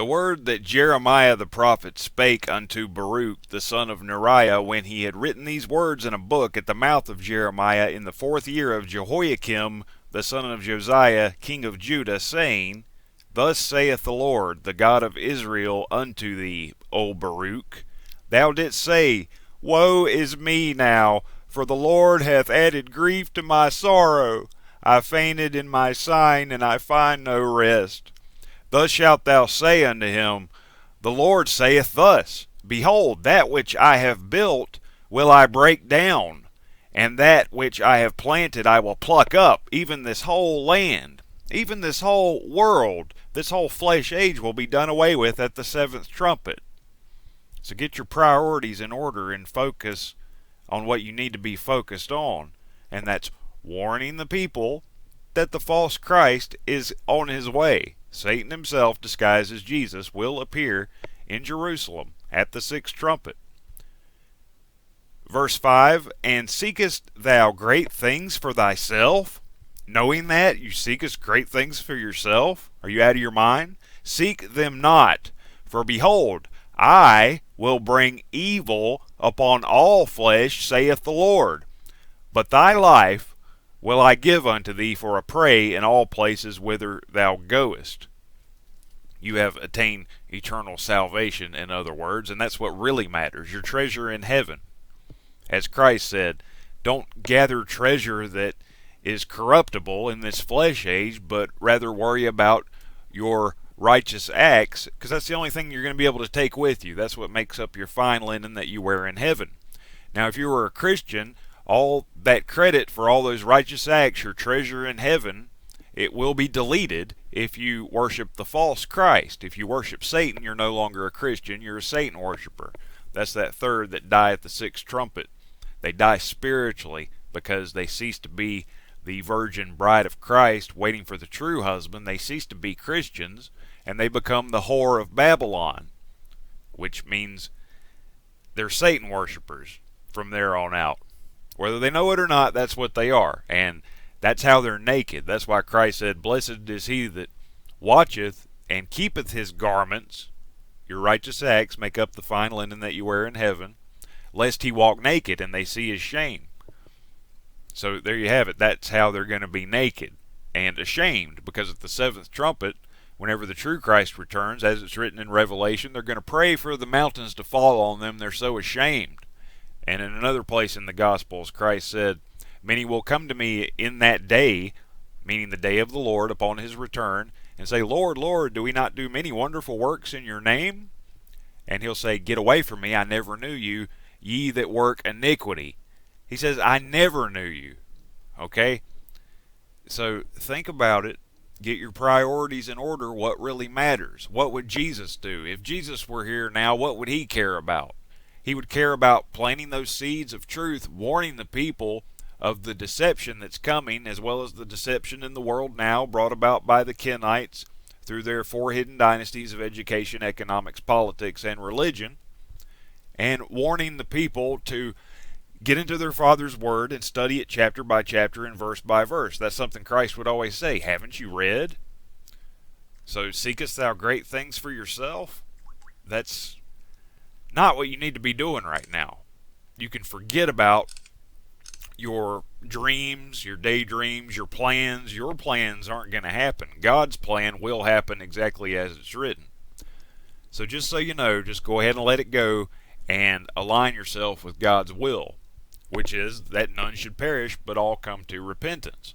The word that Jeremiah the prophet spake unto Baruch the son of Neriah, when he had written these words in a book at the mouth of Jeremiah in the 4th year of Jehoiakim the son of Josiah king of Judah, saying, Thus saith the Lord, the God of Israel, unto thee, O Baruch, Thou didst say, Woe is me now, for the Lord hath added grief to my sorrow. I fainted in my sighing, and I find no rest. Thus shalt thou say unto him, The Lord saith thus, Behold, that which I have built will I break down, and that which I have planted I will pluck up, even this whole land, even this whole world, this whole flesh age will be done away with at the 7th trumpet. So get your priorities in order and focus on what you need to be focused on, and that's warning the people that the false Christ is on his way. Satan himself, disguised as Jesus, will appear in Jerusalem at the 6th trumpet. Verse 5, And seekest thou great things for thyself? Knowing that, you seekest great things for yourself? Are you out of your mind? Seek them not, for behold, I will bring evil upon all flesh, saith the Lord. But thy life will I give unto thee for a prey in all places whither thou goest. You have attained eternal salvation, in other words, and that's what really matters, your treasure in heaven. As Christ said, don't gather treasure that is corruptible in this flesh age, but rather worry about your righteous acts, because that's the only thing you're going to be able to take with you. That's what makes up your fine linen that you wear in heaven. Now, if you were a Christian, all that credit for all those righteous acts, your treasure in heaven, it will be deleted if you worship the false Christ. If you worship Satan, you're no longer a Christian, you're a Satan worshiper. That's that third that die at the 6th trumpet. They die spiritually because they cease to be the virgin bride of Christ waiting for the true husband. They cease to be Christians, and they become the whore of Babylon, which means they're Satan worshipers from there on out. Whether they know it or not, that's what they are. And that's how they're naked. That's why Christ said, Blessed is he that watcheth and keepeth his garments. Your righteous acts make up the fine linen that you wear in heaven, lest he walk naked and they see his shame. So there you have it. That's how they're going to be naked and ashamed, because at the 7th trumpet, whenever the true Christ returns, as it's written in Revelation, they're going to pray for the mountains to fall on them. They're so ashamed. And in another place in the Gospels, Christ said, Many will come to me in that day, meaning the day of the Lord upon his return, and say, Lord, Lord, do we not do many wonderful works in your name? And he'll say, Get away from me, I never knew you, ye that work iniquity. He says, I never knew you. Okay? So think about it. Get your priorities in order. What really matters? What would Jesus do? If Jesus were here now, what would he care about? He would care about planting those seeds of truth, warning the people of the deception that's coming, as well as the deception in the world now brought about by the Kenites through their 4 hidden dynasties of education, economics, politics, and religion, and warning the people to get into their Father's Word and study it chapter by chapter and verse by verse. That's something Christ would always say. Haven't you read? So seekest thou great things for yourself? That's not what you need to be doing right now. You can forget about your dreams, your daydreams, your plans. Your plans aren't going to happen. God's plan will happen exactly as it's written. So just so you know, just go ahead and let it go and align yourself with God's will, which is that none should perish but all come to repentance.